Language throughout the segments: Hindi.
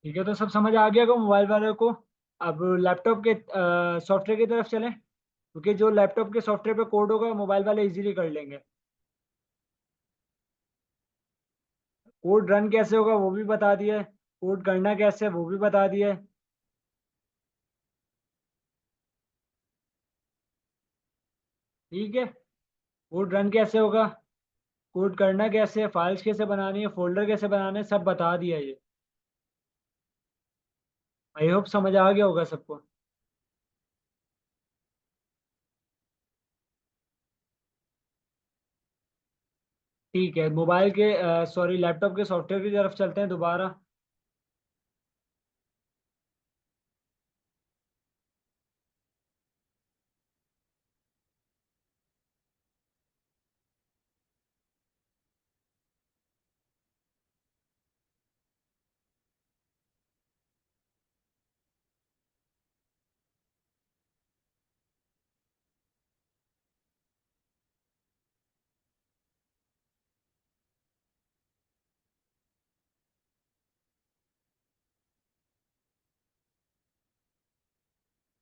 ठीक है, तो सब समझ आ गया को मोबाइल वाले को। अब लैपटॉप के सॉफ्टवेयर की तरफ चलें, क्योंकि जो लैपटॉप के सॉफ्टवेयर पे कोड होगा मोबाइल वाले इजीली कर लेंगे। कोड रन कैसे होगा वो भी बता दिया है, कोड करना कैसे है वो भी बता दिया है। ठीक है, कोड रन कैसे होगा, कोड करना कैसे है, फाइल्स कैसे बनानी है, फोल्डर कैसे बनाने हैं, सब बता दिया ये। आई होप समझ आ गया होगा सबको। ठीक है, मोबाइल के सॉरी लैपटॉप के सॉफ्टवेयर की तरफ चलते हैं दोबारा।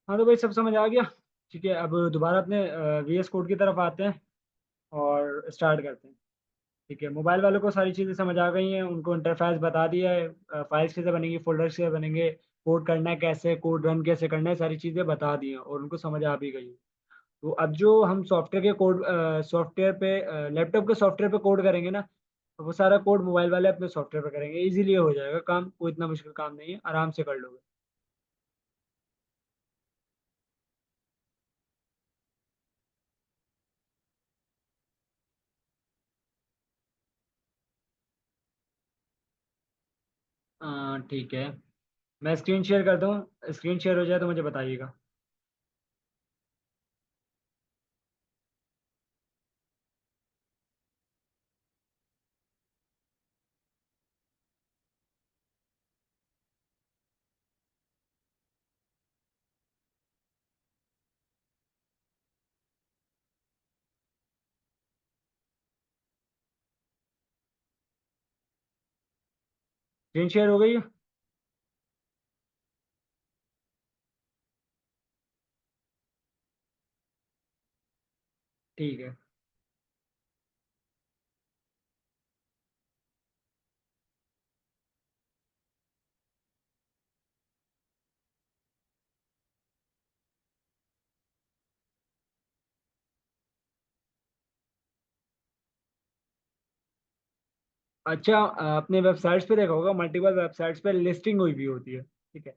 हाँ तो भाई सब समझ आ गया। ठीक है, अब दोबारा अपने वीएस कोड की तरफ आते हैं और स्टार्ट करते हैं। ठीक है, मोबाइल वालों को सारी चीज़ें समझ आ गई हैं, उनको इंटरफेस बता दिया है, फाइल्स कैसे बनेंगी, फोल्डर्स कैसे बनेंगे, कोड करना है कैसे, कोड रन कैसे करना है, सारी चीज़ें बता दी हैं और उनको समझ आ भी गई है। तो अब जो हम सॉफ्टवेयर के कोड सॉफ्टवेयर पे लैपटॉप के सॉफ्टवेयर पे कोड करेंगे ना, तो वो सारा कोड मोबाइल वाले अपने सॉफ्टवेयर पे करेंगे, इजीली हो जाएगा काम, कोई इतना मुश्किल काम नहीं है, आराम से कर लोगे। ठीक है, मैं स्क्रीन शेयर करता हूँ, स्क्रीन शेयर हो जाए तो मुझे बताइएगा। स्क्रीन शेयर हो गई है। ठीक है। अच्छा, आपने वेबसाइट्स पे देखा होगा, मल्टीपल वेबसाइट्स पे लिस्टिंग हुई भी होती है। ठीक है,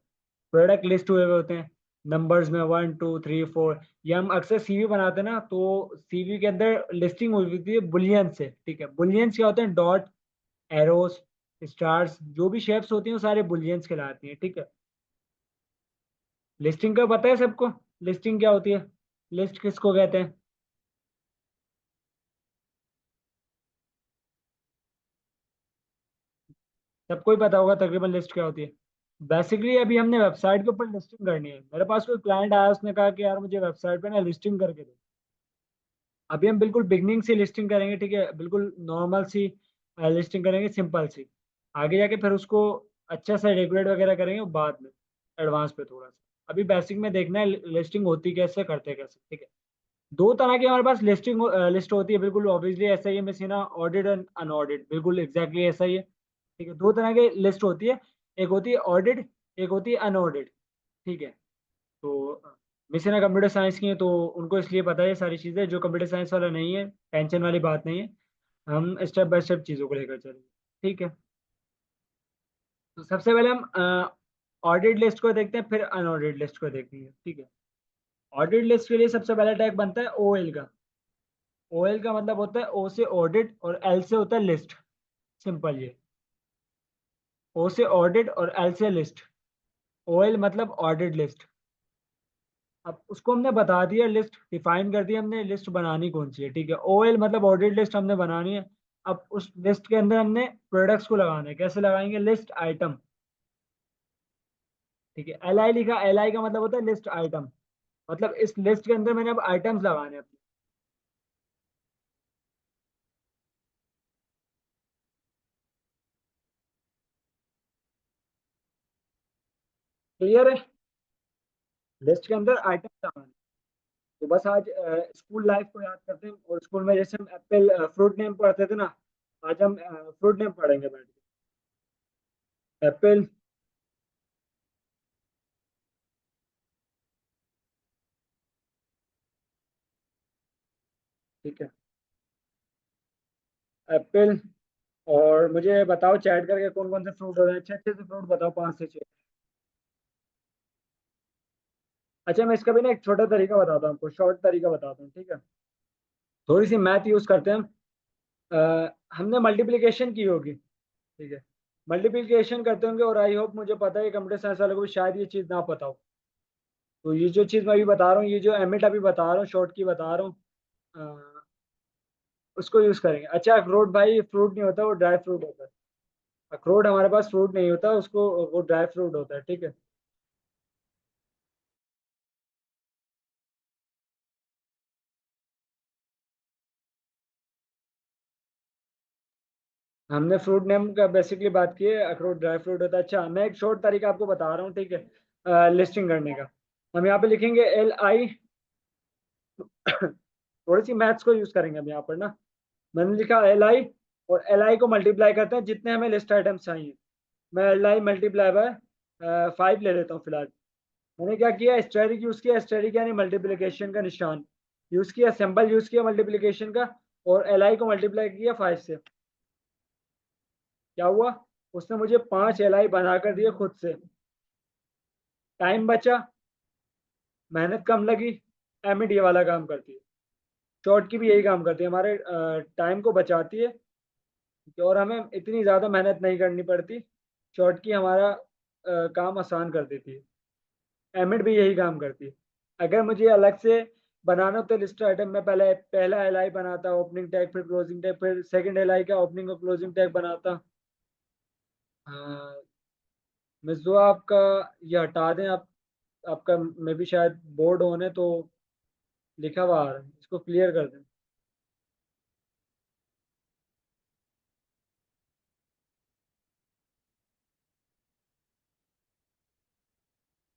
प्रोडक्ट लिस्ट हुए हुए होते हैं नंबर्स में 1 2 3 4। ये हम अक्सर सीवी बनाते हैं ना, तो सीवी के अंदर लिस्टिंग हुई होती है बुलियन से। ठीक है, बुलियंस क्या होते हैं, डॉट, एरोस, स्टार्स, जो भी शेप्स होती हैं वो सारे बुलियंस कहलाती हैं। ठीक है, लिस्टिंग का पता है सबको, लिस्टिंग क्या होती है, लिस्ट किसको कहते हैं? सबको ही पता होगा तकरीबन लिस्ट क्या होती है। बेसिकली अभी हमने वेबसाइट के ऊपर लिस्टिंग करनी है, मेरे पास कोई क्लाइंट आया, उसने कहा कि यार मुझे वेबसाइट पे ना लिस्टिंग करके दो। अभी हम बिल्कुल बिगनिंग से लिस्टिंग करेंगे, ठीक है, बिल्कुल नॉर्मल सी लिस्टिंग करेंगे, सिंपल सी। आगे जाके फिर उसको अच्छा सा डेकोरेट वगैरह करेंगे बाद में, एडवांस पे थोड़ा सा। अभी बेसिक में देखना है लिस्टिंग होती कैसे, करते कैसे। ठीक है, दो तरह की हमारे पास लिस्टिंग लिस्ट होती है, बिल्कुल ऑब्वियसली ऐसा ही है मिसिना, ऑडिट एंड अनऑडिट, बिल्कुल एग्जैक्टली ऐसा ही है। ठीक है, दो तरह की लिस्ट होती है, एक होती है ऑडिट, एक होती है अनऑडिट। ठीक है, तो मिसिना कंप्यूटर साइंस की है तो उनको इसलिए पता है ये सारी चीज़ें, जो कंप्यूटर साइंस वाला नहीं है टेंशन वाली बात नहीं है, हम स्टेप बाय स्टेप चीज़ों को लेकर चलेंगे। ठीक है, तो सबसे पहले हम ऑडिट लिस्ट को देखते हैं, फिर अनऑडिट लिस्ट को देखेंगे। ठीक है, ऑडिट लिस्ट के लिए सबसे पहला टैग बनता है ओएल का। ओएल का मतलब होता है ओ से ऑडिट और एल से होता है लिस्ट, सिंपल ये। ओ से ऑडिट और एल से लिस्ट। ओएल मतलब ऑडिट लिस्ट। अब उसको हमने बता दिया, लिस्ट डिफाइन कर दिया हमने, लिस्ट बनानी कौन सी है। ठीक है, ओएल मतलब ऑडिट लिस्ट हमने बनानी है। अब उस लिस्ट के अंदर हमने प्रोडक्ट्स को लगाना है, कैसे लगाएंगे, लिस्ट आइटम। ठीक है, एल आई लिखा, एल आई का मतलब होता है लिस्ट आइटम, मतलब इस लिस्ट के अंदर मैंने अब आइटम्स लगाने हैं अपने। क्लियर है? लिस्ट के अंदर आइटम डालना। तो बस आज स्कूल लाइफ को याद करते हैं, और स्कूल में जैसे हम एप्पल फ्रूट नेम पढ़ते थे ना, आज हम फ्रूट नेम पढ़ेंगे बैठ के। एप्पल। ठीक है, एप्पल। और मुझे बताओ चैट करके कौन कौन से फ्रूट होते हैं, अच्छे अच्छे से फ्रूट बताओ, 5 से 6। अच्छा, मैं इसका भी ना एक छोटा तरीका बताता हूँ आपको, शॉर्ट तरीका बताता हूँ, ठीक है? थोड़ी सी मैथ यूज करते हैं हम। हमने मल्टीप्लिकेशन की होगी, ठीक है? मल्टीप्लिकेशन करते होंगे, और आई होप, मुझे पता है कंप्यूटर साइंस वालों को भी शायद ये चीज़ ना पता हो। तो ये जो चीज़ मैं अभी बता रहा हूँ, ये जो एमिट अभी बता रहा हूँ, शॉर्ट की बता रहा हूँ, अ, उसको यूज करेंगे। अच्छा, अखरोट भाई फ्रूट नहीं होता, वो ड्राई फ्रूट होता है। अखरोट हमारे पास फ्रूट नहीं होता, उसको वो ड्राई फ्रूट होता है, ठीक है? हमने फ्रूट नेम का बेसिकली बात की है, अखरोट ड्राई फ्रूट होता है। अच्छा, मैं एक शॉर्ट तरीका आपको बता रहा हूँ, ठीक है? लिस्टिंग करने का। हम यहाँ पे लिखेंगे LI। थोड़ी सी मैथ्स को यूज करेंगे हम यहाँ पर ना। मैंने लिखा LI, और LI को मल्टीप्लाई करते हैं जितने हमें लिस्ट आइटम्स चाहिए। मैं LI मल्टीप्लाई बाय 5 ले लेता हूँ फिलहाल। मैंने क्या किया, स्टेरिक यूज किया, स्टेरिक यानी मल्टीप्लिकेशन का निशान यूज किया, सिंबल यूज किया मल्टीप्लिकेशन का, और LI को मल्टीप्लाई किया 5 से। क्या हुआ? उसने मुझे 5 LI बना कर दिए खुद से। टाइम बचा, मेहनत कम लगी। एमिट ये वाला काम करती है। शॉर्ट की भी यही काम करती है, हमारे टाइम को बचाती है, और हमें इतनी ज़्यादा मेहनत नहीं करनी पड़ती। शॉर्ट की हमारा काम आसान कर देती है। एमिट भी यही काम करती है। अगर मुझे अलग से बनाना हो तो लिस्ट आइटम में पहले पहला LI बनाता, ओपनिंग टैग, फिर क्लोजिंग टैग, फिर सेकंड LI का ओपनिंग और क्लोजिंग टैग बनाता। मिसो आपका ये हटा दें आप। आपका मे भी शायद बोर्ड होने तो लिखा हुआ आ रहा है, इसको क्लियर कर दें।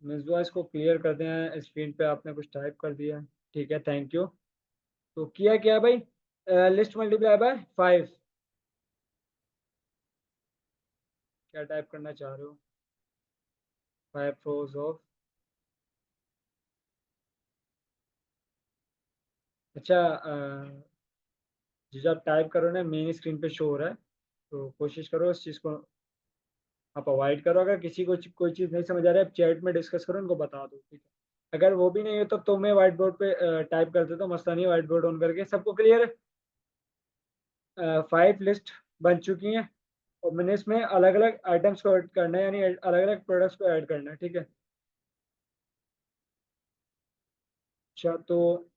मिसबा इसको क्लियर कर दें, स्क्रीन पे आपने कुछ टाइप कर दिया। ठीक है, थैंक यू। तो किया क्या भाई? List multiply by 5। क्या टाइप करना चाह रहे हो? 5 rows ऑफ। अच्छा, जो आप टाइप करो ना, मेन स्क्रीन पे शो हो रहा है, तो कोशिश करो इस चीज़ को आप अवॉइड करो। अगर किसी को कोई चीज़ नहीं समझ आ रहा है, आप चैट में डिस्कस करो, उनको बता दो, ठीक है? अगर वो भी नहीं हो तो मैं व्हाइट बोर्ड पे टाइप कर देता हूँ, मसला नहीं है, व्हाइट बोर्ड ऑन करके। सबको क्लियर है? 5 लिस्ट बन चुकी हैं, और मैंने इसमें अलग अलग आइटम्स को ऐड करना है, यानी अलग अलग प्रोडक्ट्स को ऐड करना है, ठीक है? अच्छा, तो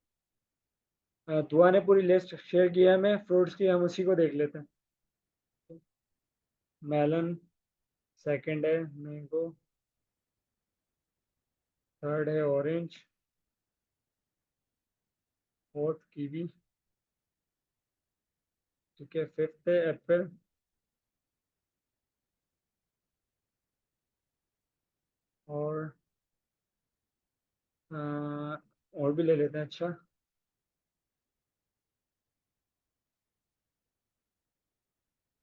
दुआ ने पूरी लिस्ट शेयर किया है, मैं फ्रूट्स की, हम उसी को देख लेते हैं। मेलन सेकंड है, मैंगो थर्ड है, ऑरेंज फोर्थ कीवी, ठीक है, फिफ्थ है एप्पल, और और भी ले लेते हैं। अच्छा,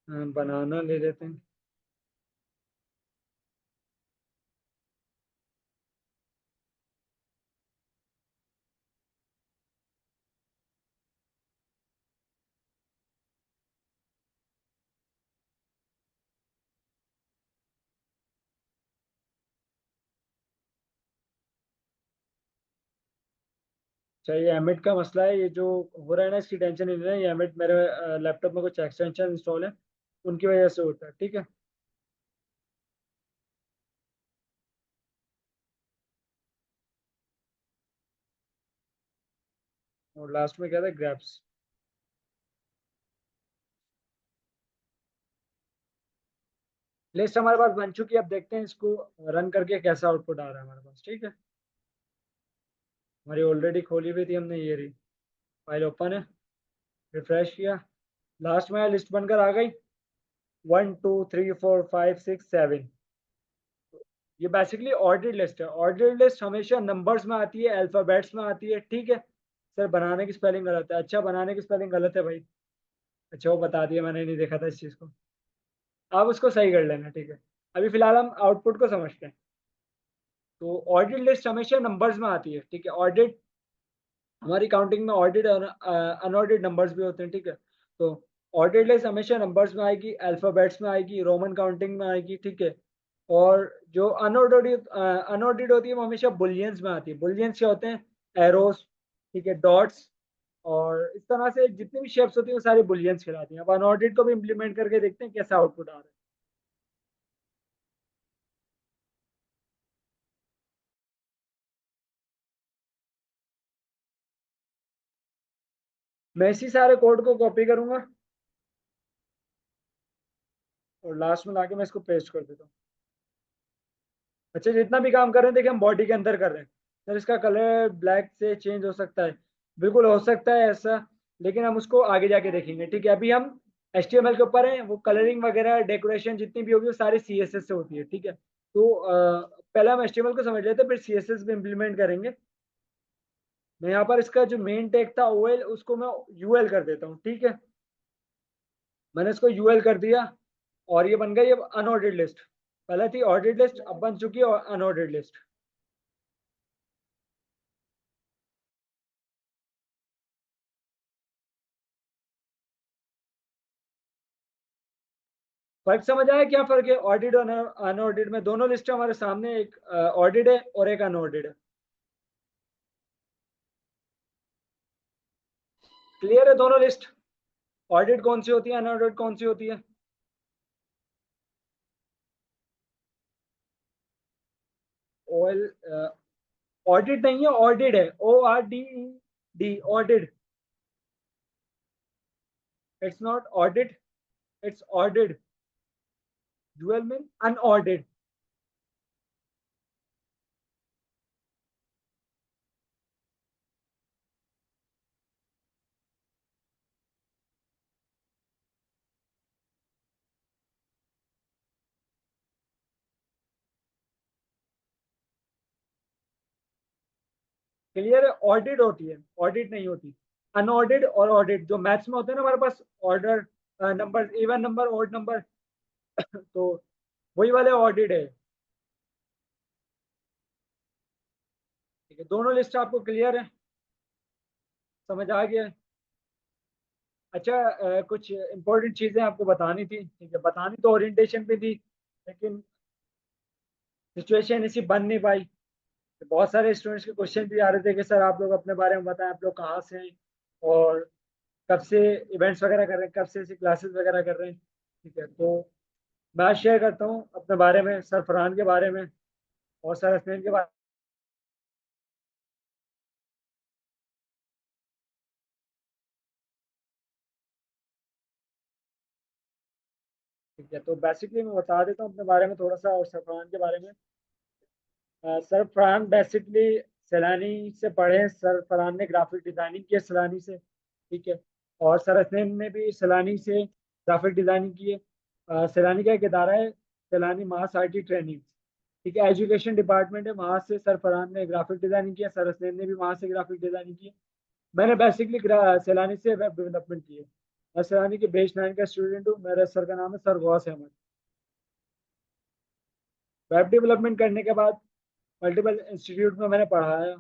बनाना ले लेते हैं। अच्छा, ये एमिट का मसला है, ये जो हो रहा है ना, इसकी टेंशन नहीं लेना। ये एमिट मेरे लैपटॉप में कुछ एक्सटेंशन इंस्टॉल है, उनकी वजह से होता है, ठीक है? और लास्ट में क्या था? ग्रैप्स। लिस्ट हमारे पास बन चुकी है, अब देखते हैं इसको रन करके कैसा आउटपुट आ रहा है हमारे पास, ठीक है? हमारी ऑलरेडी खोली हुई थी हमने, ये रही फाइल, ओपन है। रिफ्रेश किया, लास्ट में लिस्ट बनकर आ गई, 1 2 3 4 5 6 7। ये बेसिकली ऑर्डर्ड लिस्ट है। ऑर्डर्ड लिस्ट हमेशा नंबर्स में आती है, अल्फाबेट्स में आती है, ठीक है। सर बनाने की स्पेलिंग गलत है। अच्छा बनाने की स्पेलिंग गलत है भाई। अच्छा वो बता दिया, मैंने नहीं देखा था इस चीज़ को। आप उसको सही कर लेना, ठीक है। अभी फिलहाल हम आउटपुट को समझते हैं। तो ऑर्डर्ड लिस्ट हमेशा नंबर्स में आती है, ठीक है। ऑर्डर्ड, हमारी काउंटिंग में ऑर्डर्ड और अनऑर्डर्ड नंबर्स भी होते हैं, ठीक है। तो ऑर्डर्ड लिस्ट हमेशा नंबर्स में आएगी, अल्फाबेट्स में आएगी, रोमन काउंटिंग में आएगी, ठीक है। और जो अनऑर्डर्ड होती है वो हमेशा बुलियंस में आती है। बुलियंस क्या होते हैं? एरोस, ठीक है, डॉट्स, और इस तरह से जितनी भी शेप्स होती है वो सारी बुलियंस कहलाती हैं। अब अनऑर्डर्ड को भी इम्प्लीमेंट करके देखते हैं कैसा आउटपुट आ रहा है। मैं इसी सारे कोड को कॉपी करूंगा और लास्ट में लाके मैं इसको पेस्ट कर देता हूँ। अच्छा जितना भी काम कर रहे हैं देखिए हम बॉडी के अंदर कर रहे हैं। सर इसका कलर ब्लैक से चेंज हो सकता है, बिल्कुल हो सकता है ऐसा, लेकिन हम उसको आगे जाके देखेंगे, ठीक है। अभी हम HTML के ऊपर हैं। वो कलरिंग वगैरह डेकोरेशन जितनी भी होगी वो सारी CSS से होती है, ठीक है। तो पहले हम HTML को समझ लेते हैं, फिर CSS भी इम्प्लीमेंट करेंगे। मैं यहाँ पर इसका जो मेन टैग था OL, उसको मैं UL कर देता हूँ, ठीक है। मैंने इसको UL कर दिया और ये बन गई अब अनऑर्डर्ड लिस्ट। पहले थी ऑर्डर्ड लिस्ट, अब बन चुकी है अनऑर्डर्ड लिस्ट। फर्क समझ आया? क्या फर्क है ऑर्डिड और अनऑर्डिड में? दोनों लिस्ट हमारे सामने, एक ऑर्डिड है और एक अनऑर्डिड है। क्लियर है दोनों लिस्ट? ऑर्डिड कौन सी होती है, अनऑर्डिड कौन सी होती है? ओएल ऑर्डिड नहीं है, ऑर्डिड है, ORDED, ordered. It's not ordered, it's ordered. Dual mean unordered. Clear है? ऑर्डिड होती है, ऑर्डिड नहीं होती। अनऑर्डिड और ऑर्डिड जो मैथ्स में होते हैं ना हमारे पास, order number, even number, odd number, तो वही वाले ऑर्डिड है, ठीक है। दोनों लिस्ट आपको क्लियर है, समझ आ गया है? अच्छा कुछ इंपॉर्टेंट चीजें आपको बतानी थी, ठीक है। बतानी तो ओरिएंटेशन पे थी, लेकिन सिचुएशन ऐसी बन नहीं पाई। बहुत सारे स्टूडेंट्स के क्वेश्चन भी आ रहे थे कि सर आप लोग अपने बारे में बताएं, आप लोग कहाँ से हैं और कब से इवेंट्स वगैरह कर रहे हैं, कब से ऐसी क्लासेस वगैरह कर रहे हैं, ठीक है। तो मैं आज शेयर करता हूँ अपने बारे में, सर फरहान के बारे में और सर हसनैन के बारे में, ठीक है। तो बेसिकली मैं बता देता हूँ अपने बारे में थोड़ा सा और सर फरहान के बारे में। सर फरहान बेसिकली सैलानी से पढ़े हैं। सर फरहान ने ग्राफिक डिजाइनिंग की है सैलानी से, ठीक है। और सर हसनैन ने भी सैलानी से ग्राफिक डिजाइनिंग की है। सैलानी का एक इदारा है, सैलानी मास IT ट्रेनिंग, ठीक है, एजुकेशन डिपार्टमेंट है। वहाँ से सर फरहान ने ग्राफिक डिजाइनिंग किया, सर हसनैन ने भी वहाँ से ग्राफिक डिजाइनिंग की है। मैंने बेसिकली सैलानी से वेब डेवलपमेंट की है। मैं सैलानी के बैच 9 का स्टूडेंट हूँ। मेरे सर का नाम है sir Ghaus Ahmed. Web development करने के बाद मल्टीपल इंस्टीट्यूट में मैंने पढ़ाया,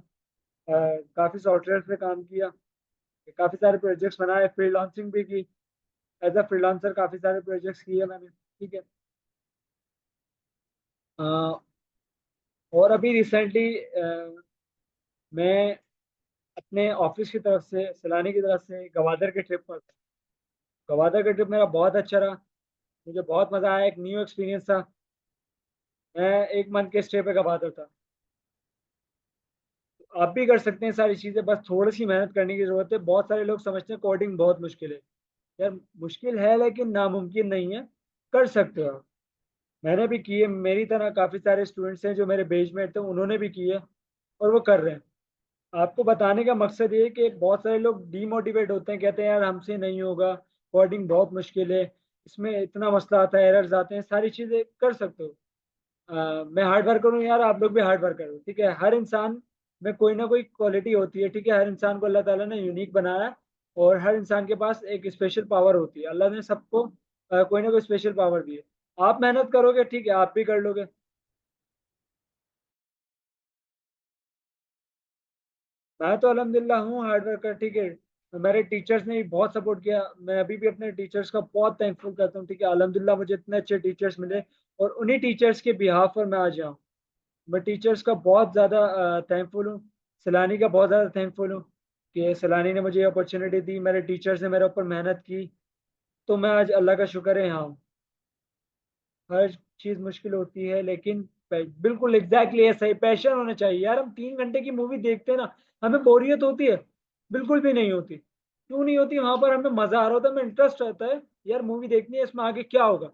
काफ़ी सॉफ्टवेयर पे काम किया, काफ़ी सारे प्रोजेक्ट्स बनाए, फ्रीलांसिंग भी की। एज अ फ्रीलांसर काफ़ी सारे प्रोजेक्ट्स किए मैंने, ठीक है। अ, और अभी रिसेंटली मैं अपने ऑफिस की तरफ से, सैलानी की तरफ से गवादर के ट्रिप पर था। गवादर का ट्रिप मेरा बहुत अच्छा रहा, मुझे बहुत मज़ा आया, एक न्यू एक्सपीरियंस था। मैं एक मंथ के स्टे पे गवादर था। आप भी कर सकते हैं सारी चीज़ें, बस थोड़ी सी मेहनत करने की ज़रूरत है। बहुत सारे लोग समझते हैं कोडिंग बहुत मुश्किल है। यार मुश्किल है लेकिन नामुमकिन नहीं है, कर सकते हो आप। मैंने भी की है, मेरी तरह काफ़ी सारे स्टूडेंट्स हैं जो मेरे बेचमेट थे, उन्होंने भी की है और वो कर रहे हैं। आपको बताने का मकसद ये है कि बहुत सारे लोग डीमोटिवेट होते हैं, कहते हैं यार हमसे नहीं होगा, कोडिंग बहुत मुश्किल है, इसमें इतना मसला आता है, एरर्स आते हैं। सारी चीज़ें कर सकते हो, मैं हार्ड वर्क करूँ यार, आप लोग भी हार्ड वर्क करो, ठीक है। हर इंसान में कोई ना कोई क्वालिटी होती है, ठीक है। हर इंसान को अल्लाह ताला ने यूनिक बनाया है, और हर इंसान के पास एक स्पेशल पावर होती है। अल्लाह ने सबको कोई ना कोई स्पेशल पावर दी है। आप मेहनत करोगे, ठीक है, आप भी कर लोगे। मैं तो अल्हम्दुलिल्लाह हूँ हार्ड वर्कर, ठीक है। मेरे टीचर्स ने भी बहुत सपोर्ट किया। मैं अभी भी अपने टीचर्स का बहुत थैंकफुल करता हूँ, ठीक है। अल्हम्दुलिल्लाह मुझे इतने अच्छे टीचर्स मिले, और उन्हीं टीचर्स के बिहाफ पर मैं आज यहाँ हूँ। मैं टीचर्स का बहुत ज़्यादा थैंकफुल हूँ। सैलानी का बहुत ज़्यादा थैंकफुल हूँ कि सैलानी ने मुझे ये अपॉर्चुनिटी दी, मेरे टीचर्स ने मेरे ऊपर मेहनत की, तो मैं आज अल्लाह का शुक्र है यहाँ हूँ। हर चीज़ मुश्किल होती है, लेकिन बिल्कुल एग्जैक्टली ऐसा ही पैशन होना चाहिए यार। हम 3 घंटे की मूवी देखते हैं ना, हमें बोरियत होती है? बिल्कुल भी नहीं होती। क्यों नहीं होती? वहां पर हमें मजा आ रहा होता है, हमें इंटरेस्ट रहता है, यार मूवी देखनी है, इसमें आगे क्या होगा,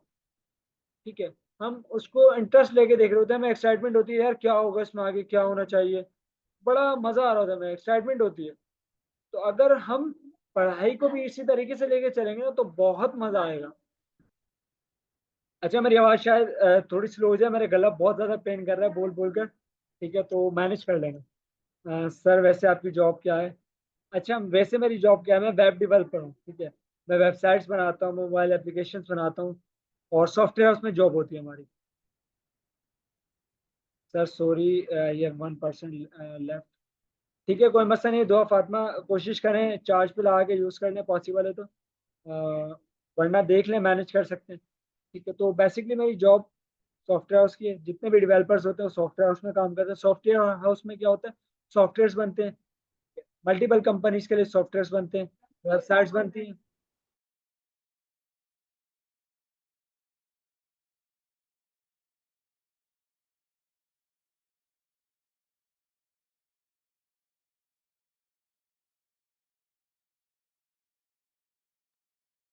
ठीक है। हम उसको इंटरेस्ट लेके देख रहे होते हैं, हमें एक्साइटमेंट होती है, यार क्या होगा इसमें, आगे क्या होना चाहिए। बड़ा मजा आ रहा होता है, हमें एक्साइटमेंट होती है। तो अगर हम पढ़ाई को भी इसी तरीके से लेके चलेंगे ना, तो बहुत मजा आएगा। अच्छा, मेरी आवाज़ शायद थोड़ी स्लो हो जाए, मेरा गला बहुत ज़्यादा पेन कर रहा है बोल बोल कर, ठीक है, तो मैनेज कर लेना। सर, वैसे आपकी जॉब क्या है? अच्छा, वैसे मेरी जॉब क्या है, मैं वेब डेवलपर हूँ, ठीक है। मैं वेबसाइट्स बनाता हूँ, मोबाइल एप्लीकेशंस बनाता हूँ, और सॉफ्टवेयर हाउस में जॉब होती है हमारी। सर सॉरी, ये 1% लेफ्ट। ठीक है, कोई मसला नहीं, दुआ फातिमा, कोशिश करें चार्ज पे लगा के यूज़ करने, पॉसिबल है तो। वरना देख लें, मैनेज कर सकते हैं, ठीक है। तो बेसिकली मेरी जॉब सॉफ्टवेयर हाउस की है। जितने भी डेवलपर्स होते हैं वो सॉफ्टवेयर हाउस में काम करते हैं। सॉफ्टवेयर हाउस में क्या होता है, सॉफ्टवेयर्स बनते हैं, मल्टीपल कंपनीज के लिए सॉफ्टवेयर्स बनते हैं, वेबसाइट्स बनती हैं।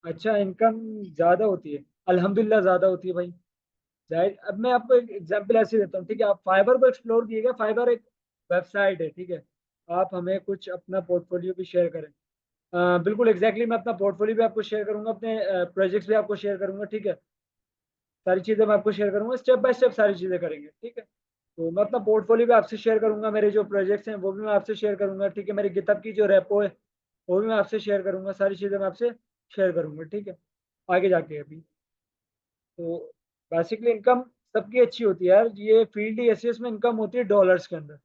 अच्छा, इनकम ज़्यादा होती है? अल्हम्दुलिल्लाह ज़्यादा होती है भाई। जाहिर, अब मैं आपको एक एग्जांपल ऐसे देता हूँ, ठीक है। आप फाइबर को एक्सप्लोर कीजिएगा। फाइबर एक वेबसाइट है, ठीक है। आप हमें कुछ अपना पोर्टफोलियो भी शेयर करें। बिल्कुल एग्जैक्टली, मैं अपना पोर्टफोलियो भी आपको शेयर करूंगा, अपने प्रोजेक्ट्स भी आपको शेयर करूंगा, ठीक है। सारी चीज़ें मैं आपको शेयर करूंगा, स्टेप बाय स्टेप सारी चीज़ें करेंगे, ठीक है। तो मैं अपना पोर्टफोलियो भी आपसे शेयर करूंगा, मेरे जो प्रोजेक्ट्स हैं वो भी मैं आपसे शेयर करूंगा, ठीक है। मेरी गिटहब की जो रेपो है वो भी मैं आपसे शेयर करूंगा, सारी चीज़ें मैं आपसे शेयर करूंगा, ठीक है। आगे जाके अभी तो बेसिकली इनकम सबकी अच्छी होती है यार। ये फील्ड ही ऐसी है, इसमें इनकम होती है डॉलर्स के अंदर।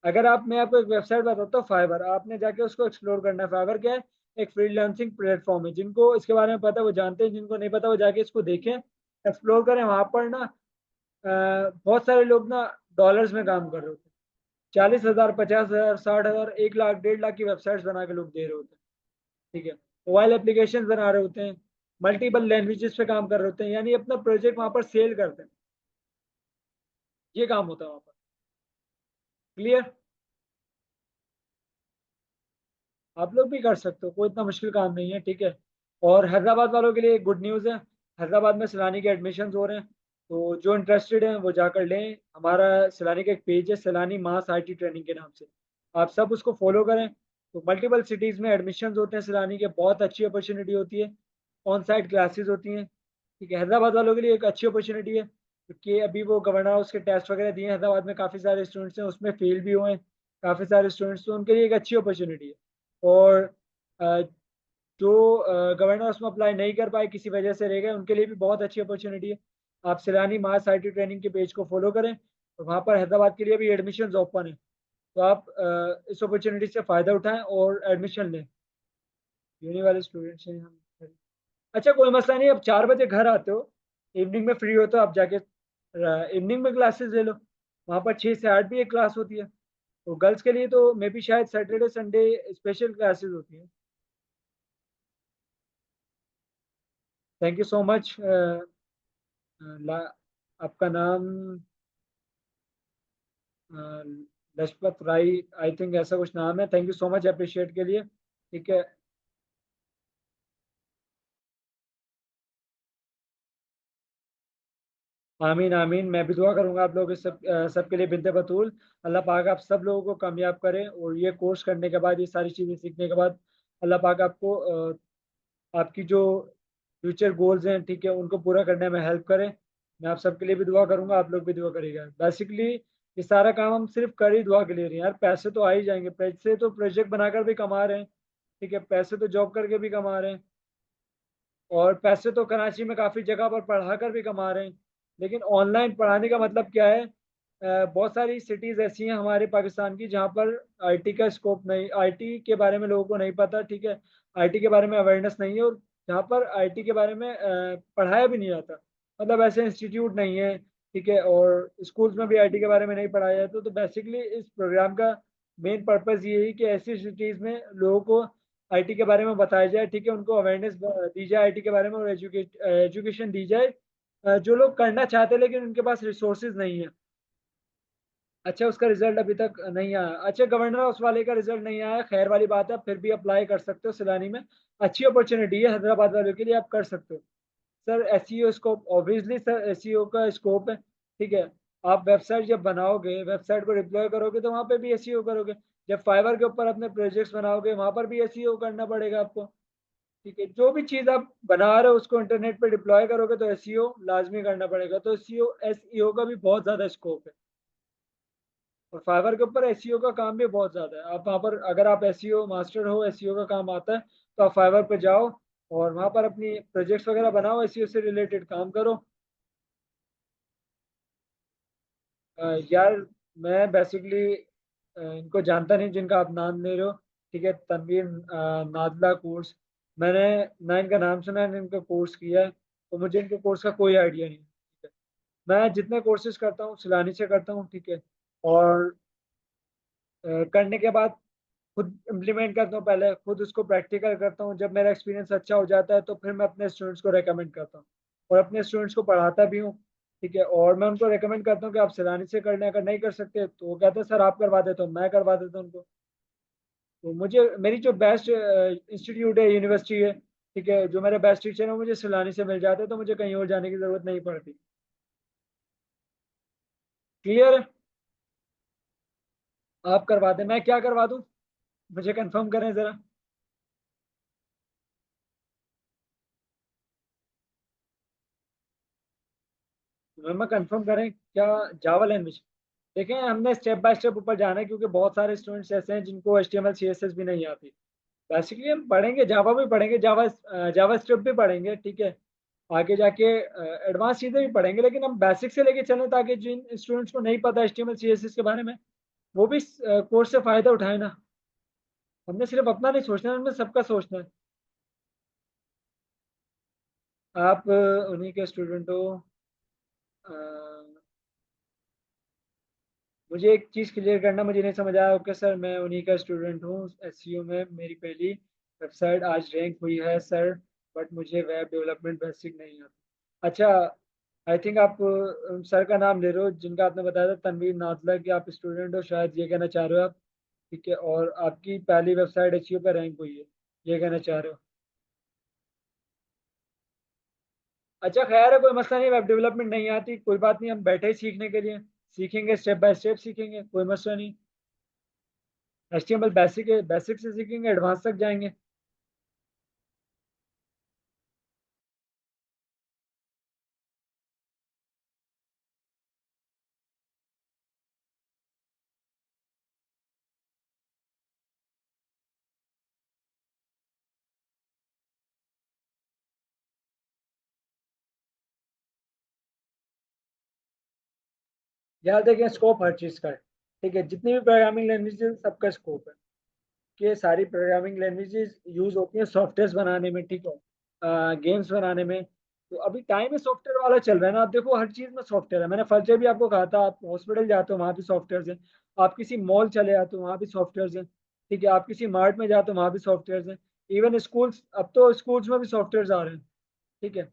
अगर आप, मैं आपको एक वेबसाइट बताता हूँ, फाइवर, आपने जाके उसको एक्सप्लोर करना है। फाइवर क्या है? एक फ्रीलांसिंग प्लेटफॉर्म है। जिनको इसके बारे में पता है वो जानते हैं, जिनको नहीं पता वो जाके इसको देखें, एक्सप्लोर करें। वहां पर ना बहुत सारे लोग ना डॉलर्स में काम कर रहे होते हैं। 40,000, 50,000, 60,000, 1 लाख, 1.5 लाख की वेबसाइट्स बना के लोग दे रहे होते हैं, ठीक है। मोबाइल एप्लीकेशन बना रहे होते हैं, मल्टीपल लैंग्वेजेस पे काम कर रहे होते हैं, यानी अपना प्रोजेक्ट वहां पर सेल करते हैं। ये काम होता है वहां पर। क्लियर? आप लोग भी कर सकते हो, कोई इतना मुश्किल काम नहीं है, ठीक है। और हैदराबाद वालों के लिए गुड न्यूज़ है। हैदराबाद में सैलानी के एडमिशन हो रहे हैं, तो जो इंटरेस्टेड हैं वो जाकर लें। हमारा सैलानी का एक पेज है, सैलानी मास आईटी ट्रेनिंग के नाम से। आप सब उसको फॉलो करें। तो मल्टीपल सिटीज़ में एडमिशन होते हैं सैलानी के, बहुत अच्छी अपॉर्चुनिटी होती है। ऑन साइट क्लासेज होती हैं, ठीक है। हैदराबाद वालों के लिए एक अच्छी अपॉर्चुनिटी है, क्योंकि अभी वो गवर्नर हाउस के टेस्ट वगैरह दिए हैं। हैदराबाद में काफ़ी सारे स्टूडेंट्स हैं, उसमें फेल भी हुए हैं काफ़ी सारे स्टूडेंट्स, तो उनके लिए एक अच्छी अपॉर्चुनिटी है। और अ, जो गवर्नर उसमें अप्लाई नहीं कर पाए, किसी वजह से रह गए, उनके लिए भी बहुत अच्छी अपॉर्चुनिटी है। आप सैलानी मास आईटी ट्रेनिंग के पेज को फॉलो करें, और वहाँ पर हैदराबाद के लिए भी एडमिशन ओपन है। तो आप इस अपॉर्चुनिटी से फ़ायदा उठाएं और एडमिशन लें। यूनी वाले स्टूडेंट्स हैं हम। अच्छा, कोई मसला नहीं, अब 4 बजे घर आते हो, इवनिंग में फ्री हो तो आप जाके इवनिंग में क्लासेस ले लो। वहाँ पर 6 से 8 भी एक क्लास होती है। तो गर्ल्स के लिए तो मे बी शायद सैटरडे संडे स्पेशल क्लासेस होती हैं। Thank you so much. आपका नाम अ, लजपत राय, आई थिंक ऐसा कुछ नाम है। Thank you so much appreciate के लिए, ठीक है। आमीन आमीन, मैं भी दुआ करूंगा आप लोग इस सब के लिए बिनते बतूल। अल्लाह पाक आप सब लोगों को कामयाब करें, और ये कोर्स करने के बाद, ये सारी चीज़ें सीखने के बाद, अल्लाह पाक आपको आपकी जो फ्यूचर गोल्स हैं, ठीक है, उनको पूरा करने में हेल्प करें। मैं आप सबके लिए भी दुआ करूंगा, आप लोग भी दुआ करिएगा। बेसिकली ये सारा काम हम सिर्फ कर ही दुआ के लिए रहे हैं यार। पैसे तो आ ही जाएंगे, पैसे तो प्रोजेक्ट बनाकर भी कमा रहे हैं, ठीक है, पैसे तो जॉब करके भी कमा रहे हैं, और पैसे तो कराची में काफ़ी जगह पर पढ़ा कर भी कमा रहे हैं। लेकिन ऑनलाइन पढ़ाने का मतलब क्या है? बहुत सारी सिटीज़ ऐसी हैं हमारे पाकिस्तान की जहाँ पर आईटी का स्कोप नहीं, आईटी के बारे में लोगों को नहीं पता, ठीक है, आईटी के बारे में अवेयरनेस नहीं है, और जहाँ पर आईटी के बारे में पढ़ाया भी नहीं जाता, मतलब ऐसे इंस्टीट्यूट नहीं है, ठीक है, और स्कूल्स में भी आईटी के बारे में नहीं पढ़ाया जाता। तो बेसिकली इस प्रोग्राम का मेन पर्पज़ ये है कि ऐसी सिटीज़ में लोगों को आईटी के बारे में बताया जाए, ठीक है, उनको अवेयरनेस दी जाए आईटी के बारे में, और एजुकेशन दी जाए, जो लोग करना चाहते हैं लेकिन उनके पास रिसोर्सेज नहीं है। अच्छा, उसका रिजल्ट अभी तक नहीं आया? अच्छा, गवर्नर हाउस वाले का रिजल्ट नहीं आया, खैर वाली बात है, फिर भी अप्लाई कर सकते हो सिलानी में। अच्छी अपॉर्चुनिटी है हैदराबाद वालों के लिए, आप कर सकते हो। Sir SEO scope, obviously sir SEO का स्कोप है, ठीक है। आप वेबसाइट जब बनाओगे, वेबसाइट को डिप्लॉय करोगे, तो वहाँ पे भी एसईओ करोगे। जब फाइवर के ऊपर अपने प्रोजेक्ट्स बनाओगे, वहाँ पर भी एसईओ करना पड़ेगा आपको, ठीक है। जो भी चीज़ आप बना रहे हो उसको इंटरनेट पे डिप्लॉय करोगे तो एसईओ लाजमी करना पड़ेगा। तो एसईओ का भी बहुत ज़्यादा स्कोप है, और फाइवर के ऊपर एसईओ का काम भी बहुत ज़्यादा है। आप वहाँ पर अगर आप एसईओ मास्टर हो, एसईओ का काम आता है, तो आप फाइवर पे जाओ और वहाँ पर अपनी प्रोजेक्ट्स वगैरह बनाओ, एसईओ से रिलेटेड काम करो। यार मैं बेसिकली इनको जानता नहीं जिनका आप नाम ले रहे हो, ठीक है, तनवीर नादला कोर्स, मैंने ना इनका नाम सुना है ना इनका कोर्स किया है, तो मुझे इनके कोर्स का कोई आइडिया नहीं है, ठीक है। मैं जितने कोर्सेज करता हूँ सिलानी से करता हूँ, ठीक है, और करने के बाद खुद इम्प्लीमेंट करता हूँ, पहले खुद उसको प्रैक्टिकल करता हूँ। जब मेरा एक्सपीरियंस अच्छा हो जाता है तो फिर मैं अपने स्टूडेंट्स को रेकमेंड करता हूँ, और अपने स्टूडेंट्स को पढ़ाता भी हूँ, ठीक है। और मैं उनको रेकमेंड करता हूँ कि आप सैलानी से कर लें, अगर नहीं कर सकते तो वो कहते हैं सर आप करवा देते हो, मैं करवा देता हूँ उनको। तो मुझे मेरी जो बेस्ट इंस्टीट्यूट है, यूनिवर्सिटी है, ठीक है, जो मेरे बेस्ट टीचर है मुझे सैलानी से मिल जाते हैं, तो मुझे कहीं और जाने की ज़रूरत नहीं पड़ती। क्लियर है? आप करवा दें, मैं क्या करवा दूँ? मुझे कंफर्म करें ज़रा। मैं कंफर्म करें क्या? Java language? देखें, हमने स्टेप बाय स्टेप ऊपर जाना है, क्योंकि बहुत सारे स्टूडेंट्स ऐसे हैं जिनको HTML CSS भी नहीं आती। बेसिकली हम पढ़ेंगे, जावा भी पढ़ेंगे, जावा स्क्रिप्ट भी पढ़ेंगे, ठीक है, आगे जाके एडवांस चीज़ें भी पढ़ेंगे, लेकिन हम बेसिक से लेके चलें ताकि जिन स्टूडेंट्स को नहीं पता HTML CSS के बारे में, वो भी कोर्स से फ़ायदा उठाए ना। हमने सिर्फ अपना नहीं सोचना है, हमने सबका सोचना है। आप उन्हीं के स्टूडेंट हो? अ, मुझे एक चीज़ क्लियर करना, मुझे नहीं समझ आया। ओके सर, मैं उन्हीं का स्टूडेंट हूँ, एसईओ में मेरी पहली वेबसाइट आज रैंक हुई है सर, बट मुझे वेब डेवलपमेंट बेसिक नहीं आता। अच्छा, आई थिंक आप सर का नाम ले रहे हो जिनका आपने बताया था, तनवीर नाजला, कि आप स्टूडेंट हो, शायद ये कहना चाह रहे हो आप, ठीक है, और आपकी पहली वेबसाइट एसईओ पे रैंक हुई है, ये कहना चाह रहे हो? अच्छा खैर है, कोई मसला नहीं, वेब डेवलपमेंट नहीं आती कोई बात नहीं, हम बैठे ही सीखने के लिए, सीखेंगे, स्टेप बाय स्टेप सीखेंगे, कोई मसला नहीं। HTML बेसिक है, बेसिक से सीखेंगे एडवांस तक जाएंगे। यार देखें, स्कोप हर चीज़ का है, ठीक है, जितनी भी प्रोग्रामिंग लैंग्वेजेस सबका स्कोप है, कि सारी प्रोग्रामिंग लैंग्वेजेस यूज़ होती हैं सॉफ्टवेयर बनाने में, ठीक है, गेम्स बनाने में। तो अभी टाइम ही सॉफ्टवेयर वाला चल रहा है ना, आप देखो हर चीज़ में सॉफ्टवेयर है। मैंने फर्स्ट डे भी आपको कहा था, आप हॉस्पिटल जाते हो वहाँ भी सॉफ्टवेयर हैं, आप किसी मॉल चले जाते हो वहाँ भी सॉफ्टवेयर हैं, ठीक है, आप किसी मार्ट में जाते हो वहाँ भी सॉफ्टवेयर हैं। इवन स्कूल्स, अब तो स्कूल्स में भी सॉफ्टवेयर आ रहे हैं, ठीक है।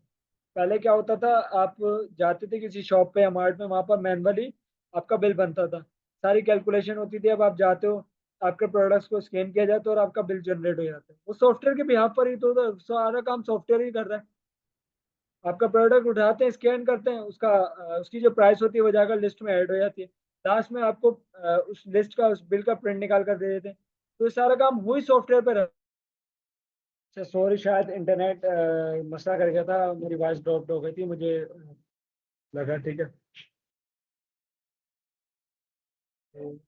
पहले क्या होता था, आप जाते थे किसी शॉप पे या मार्ट में, वहां पर मैनुअली आपका बिल बनता था, सारी कैलकुलेशन होती थी। अब आप जाते हो, आपके प्रोडक्ट्स को स्कैन किया जाता है और आपका बिल जनरेट हो जाता है, वो सॉफ्टवेयर के बिहाफ पर ही तो सारा काम सॉफ्टवेयर ही कर रहा है। आपका प्रोडक्ट उठाते हैं, स्कैन करते हैं, उसका उसकी जो प्राइस होती है वो जाकर लिस्ट में ऐड हो जाती है, लास्ट में आपको उस लिस्ट का, उस बिल का प्रिंट निकाल कर दे देते हैं। तो ये सारा काम वही सॉफ्टवेयर पर है। अच्छा सॉरी, शायद इंटरनेट मसला कर गया था, मेरी वॉइस ड्रॉप हो गई थी, मुझे लगा, ठीक है। तो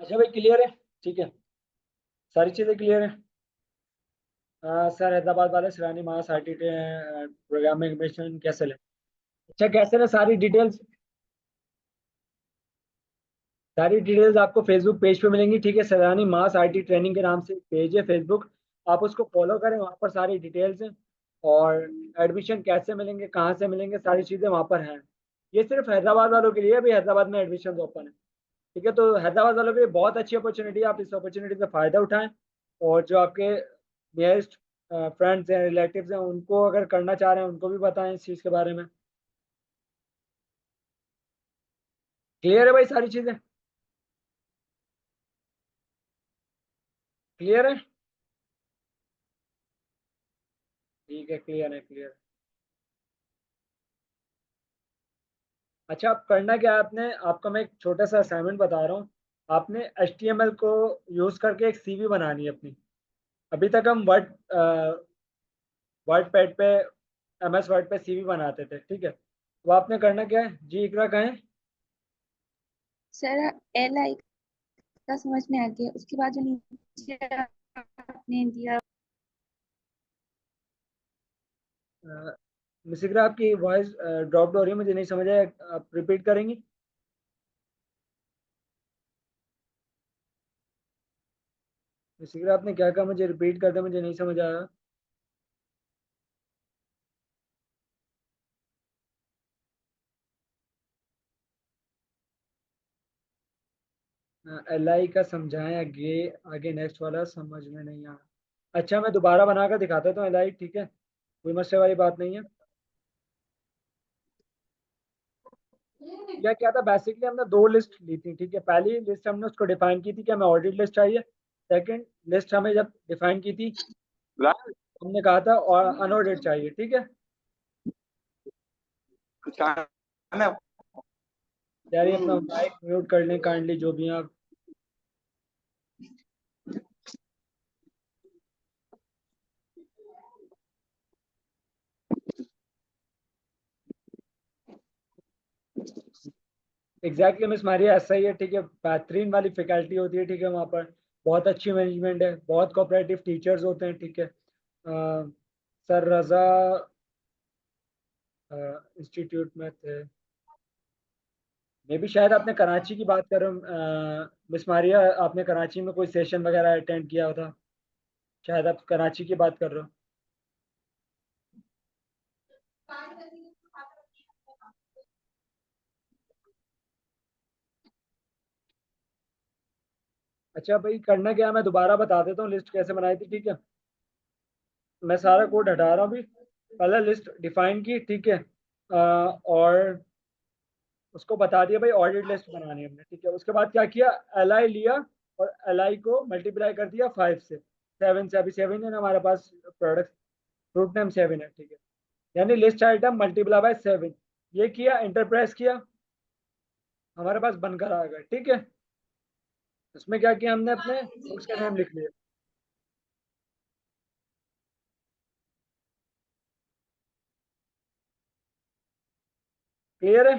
अच्छा भाई, क्लियर है? ठीक है, सारी चीज़ें क्लियर है। सर, हैदराबाद वाले शिरानी मास आईटी प्रोग्रामिंग एडमिशन कैसे ले? अच्छा, कैसे ले? सारी डिटेल्स आपको फेसबुक पेज पे मिलेंगी, ठीक है। सैलानी मास आईटी ट्रेनिंग के नाम से पेज है फेसबुक, आप उसको फॉलो करें, वहाँ पर सारी डिटेल्स हैं। और एडमिशन कैसे मिलेंगे, कहाँ से मिलेंगे, सारी चीज़ें वहाँ पर हैं। ये सिर्फ हैदराबाद वालों के लिए, अभी हैदराबाद में एडमिशन ओपन है। ठीक है, तो हैदराबाद वालों के लिए बहुत अच्छी अपॉर्चुनिटी है, आप इस अपॉर्चुनिटी से फ़ायदा उठाएं। और जो आपके नियरेस्ट फ्रेंड्स हैं, रिलेटिव्स हैं, उनको अगर करना चाह रहे हैं उनको भी बताएं इस चीज़ के बारे में। क्लियर है भाई सारी चीज़ें? क्लियर है? ठीक है, क्लियर है, क्लियर। अच्छा, आप करना क्या है, आपने आपको मैं एक छोटा सा असाइनमेंट बता रहा हूँ। आपने HTML को यूज़ करके एक सीवी बनानी है अपनी। अभी तक हम वर्ड पैड पे, MS वर्ड पे सीवी बनाते थे, ठीक है। तो आपने करना क्या है जी, इकरा कहें। सर, एल आई का समझ में आ गया, उसके बाद जो नीचे आपने दिया। मिस इकरा, आपकी वॉइस ड्रॉप हो रही है, मुझे नहीं समझ आया, आप रिपीट करेंगी? मिस इकरा, आपने क्या कहा, मुझे रिपीट कर दे, मुझे नहीं समझ आया। LI का समझाएं आगे, आगे नेक्स्ट वाला समझ में नहीं आया। अच्छा, मैं दोबारा बनाकर दिखाता हूँ LI, ठीक है, कोई मसले वाली बात नहीं है। या क्या था, बेसिकली हमने दो लिस्ट ली थी, ठीक है। पहली लिस्ट हमने उसको डिफाइन की थी कि हमें ऑडिट लिस्ट चाहिए। सेकंड लिस्ट हमें जब डिफाइन की थी, हमने कहा था और अनऑडिट चाहिए, ठीक है। यार, ये अपना माइक म्यूट कर लें काइंडली, जो भी हैं आप। एग्जैक्टली मिस मारिया, ऐसा ही है, ठीक है। बेहतरीन वाली फैकल्टी होती है, ठीक है, वहाँ पर बहुत अच्छी मैनेजमेंट है, बहुत कोऑपरेटिव टीचर्स होते हैं, ठीक है। सर रजा इंस्टीट्यूट में थे, मे भी शायद आपने कराची की बात कर रहे हो मिस मारिया, आपने कराची में कोई सेशन वगैरह अटेंड किया था, शायद आप कराची की बात कर रहे हो। अच्छा भाई, करना क्या है, मैं दोबारा बता देता हूँ लिस्ट कैसे बनाई थी, ठीक है। मैं सारा कोड हटा रहा हूँ अभी। पहले लिस्ट डिफाइन की, ठीक है। और उसको बता दिया भाई ऑडिट लिस्ट बनानी है हमने, ठीक है। उसके बाद क्या किया, LI लिया, और LI को मल्टीप्लाई कर दिया 5 से, 7 से, अभी 7 है ना हमारे पास प्रोडक्ट, फ्रूट नेम 7 है, ठीक है। यानी लिस्ट आइटम मल्टीप्लाई बाय 7, ये किया, इंटर प्रेस किया, हमारे पास बनकर आ गया, ठीक है। इसमें क्या किया हमने, अपने बुक्स का नाम लिख लिया। क्लियर है?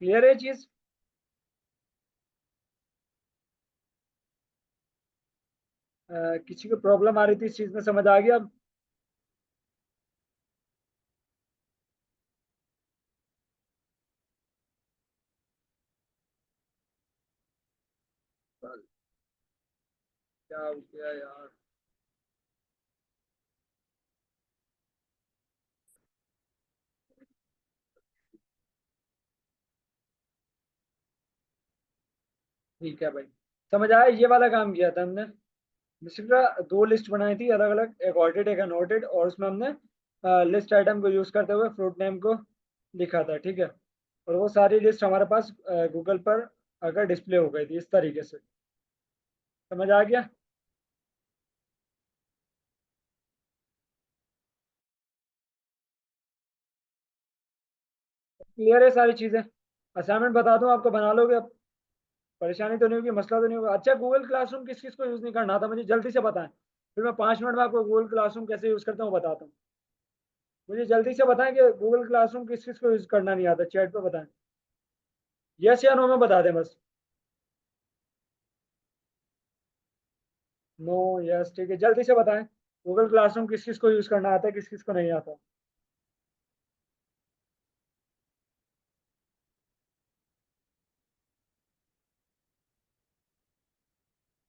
क्लियर है चीज? किसी को प्रॉब्लम आ रही थी इस चीज में, समझ आ गया अब? क्या हो गया यार? ठीक है भाई, समझ आया, ये वाला काम किया था हमने। बेसिकली दो लिस्ट बनाई थी अलग अलग, एक ऑर्डेड एक अनऑर्डेड, और उसमें हमने लिस्ट आइटम को यूज करते हुए फ्रूट नेम को लिखा था, ठीक है। और वो सारी लिस्ट हमारे पास गूगल पर अगर डिस्प्ले हो गई थी इस तरीके से। समझ आ गया? क्लियर है सारी चीजें? असाइनमेंट बता दूं आपको, बना लोगे अब? परेशानी तो नहीं होगी, मसला तो नहीं होगा? अच्छा, गूगल क्लासरूम किस किस को यूज नहीं करना था मुझे जल्दी से बताएं, फिर मैं 5 मिनट में आपको गूगल क्लासरूम कैसे यूज करता हूँ बताता हूँ। मुझे जल्दी से बताएं कि गूगल क्लासरूम किस किस को यूज करना नहीं आता, चैट पे बताएं। यस या नो में बता दें बस। नो, यस, ठीक है, जल्दी से बताएं। गूगल क्लासरूम किस किस को यूज करना आता है, किस किस को नहीं आता?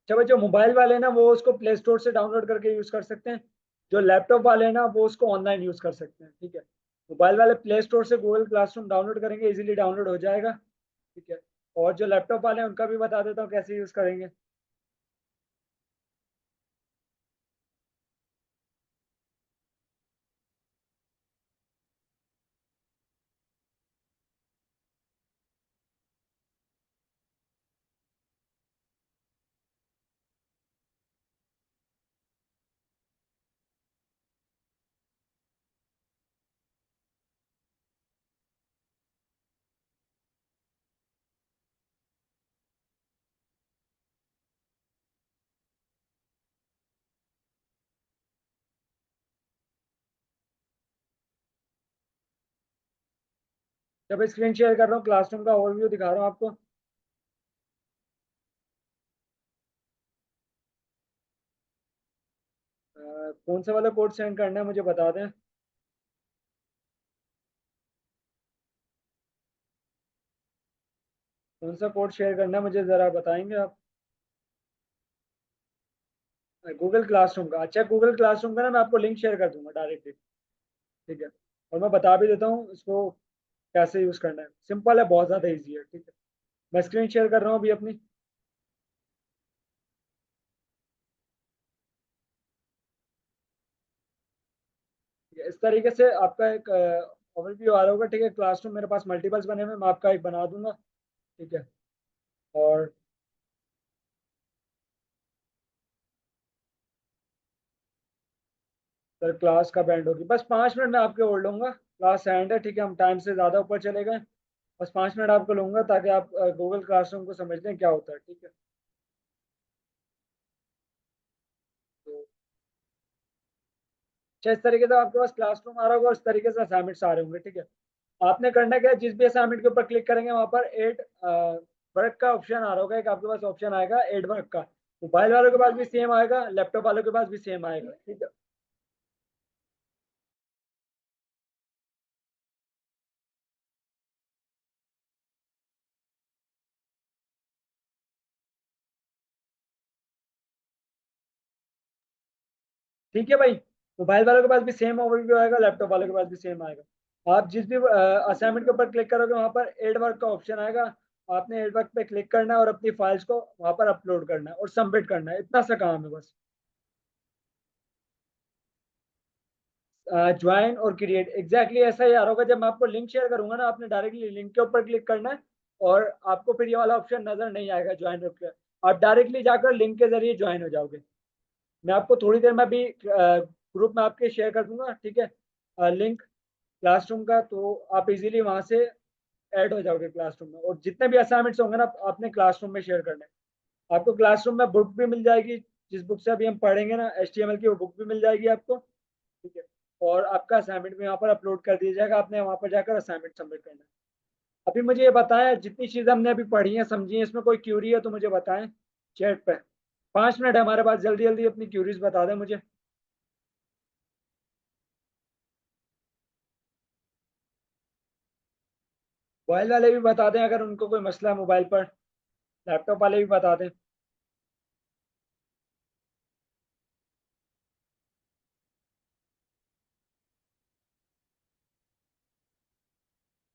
अच्छा भाई, जो मोबाइल वाले हैं ना वो उसको प्ले स्टोर से डाउनलोड करके यूज कर सकते हैं। जो लैपटॉप वाले हैं ना वो उसको ऑनलाइन यूज कर सकते हैं, ठीक है। मोबाइल वाले प्ले स्टोर से गूगल क्लासरूम डाउनलोड करेंगे, इजीली डाउनलोड हो जाएगा, ठीक है। और जो लैपटॉप वाले हैं उनका भी बता देता हूँ कैसे यूज करेंगे। जब स्क्रीन शेयर कर रहा हूँ, क्लासरूम का ओवरव्यू दिखा रहा हूँ आपको। कौन सा वाला कोड सेंड करना है मुझे बता दें। कौन सा कोड शेयर करना है मुझे ज़रा बताएंगे आप? गूगल क्लासरूम का, अच्छा, गूगल क्लासरूम का ना मैं आपको लिंक शेयर कर दूंगा डायरेक्टली, ठीक है। और मैं बता भी देता हूँ इसको कैसे यूज़ करना है, सिंपल है, बहुत ज़्यादा ईजी है, ठीक है। मैं स्क्रीन शेयर कर रहा हूँ अभी अपनी। ठीक है, इस तरीके से आपका एक ओवरव्यू आ रहा होगा, ठीक है। क्लासरूम मेरे पास मल्टीपल्स बने हुए हैं, मैं आपका एक बना दूंगा, ठीक है। और सर क्लास कब एंड होगी? बस 5 मिनट में आपके होल्ड लूंगा, क्लास एंड है, ठीक है। हम टाइम से ज़्यादा ऊपर चले गए, बस 5 मिनट आपको लूंगा ताकि आप गूगल क्लासरूम को समझ लें क्या होता है, ठीक है। तो अच्छा, इस तरीके से आपके पास क्लासरूम आ रहा होगा और इस तरीके से असाइनमेंट्स आ रहे होंगे, ठीक है। आपने करना क्या है, जिस भी असाइनमेंट के ऊपर क्लिक करेंगे वहां पर एड वर्क का ऑप्शन आ रहा होगा, एक आपके पास ऑप्शन आएगा एड वर्क का। मोबाइल वालों के पास भी सेम आएगा, लैपटॉप वालों के पास भी सेम आएगा, ठीक है। ठीक है भाई, मोबाइल वालों के पास भी सेम ओवरव्यू आएगा, लैपटॉप वालों के पास भी सेम आएगा। आप जिस भी असाइनमेंट के ऊपर क्लिक करोगे वहां पर एड वर्क का ऑप्शन आएगा। आपने एड वर्क पे क्लिक करना है और अपनी फाइल्स को वहां पर अपलोड करना है और सबमिट करना है, इतना सा काम है बस। ज्वाइन और क्रिएट एग्जैक्टली ऐसा ही आ रहा होगा, जब मैं आपको लिंक शेयर करूंगा ना, आपने डायरेक्टली लिंक के ऊपर क्लिक करना है और आपको फिर ये वाला ऑप्शन नजर नहीं आएगा ज्वाइन और आप डायरेक्टली जाकर लिंक के जरिए ज्वाइन हो जाओगे। मैं आपको थोड़ी देर में भी ग्रुप में आपके शेयर कर दूंगा, ठीक है, लिंक क्लासरूम का, तो आप इजीली वहां से ऐड हो जाओगे क्लासरूम में। और जितने भी असाइनमेंट्स होंगे ना आपने क्लासरूम में शेयर करने हैं। आपको क्लासरूम में बुक भी मिल जाएगी, जिस बुक से अभी हम पढ़ेंगे ना HTML की, वो बुक भी मिल जाएगी आपको, ठीक है। और आपका असाइनमेंट भी वहाँ पर अपलोड कर दिया जाएगा, आपने वहाँ पर जाकर असाइनमेंट सबमिट करना है। अभी मुझे ये बताएं, जितनी चीज़ें हमने अभी पढ़ी हैं समझी हैं, इसमें कोई क्यूरी है तो मुझे बताएं चैट पे। 5 मिनट है हमारे पास, जल्दी जल्दी अपनी क्यूरीज बता दें मुझे। मोबाइल वाले भी बता दें अगर उनको कोई मसला है मोबाइल पर, लैपटॉप वाले भी बता दें।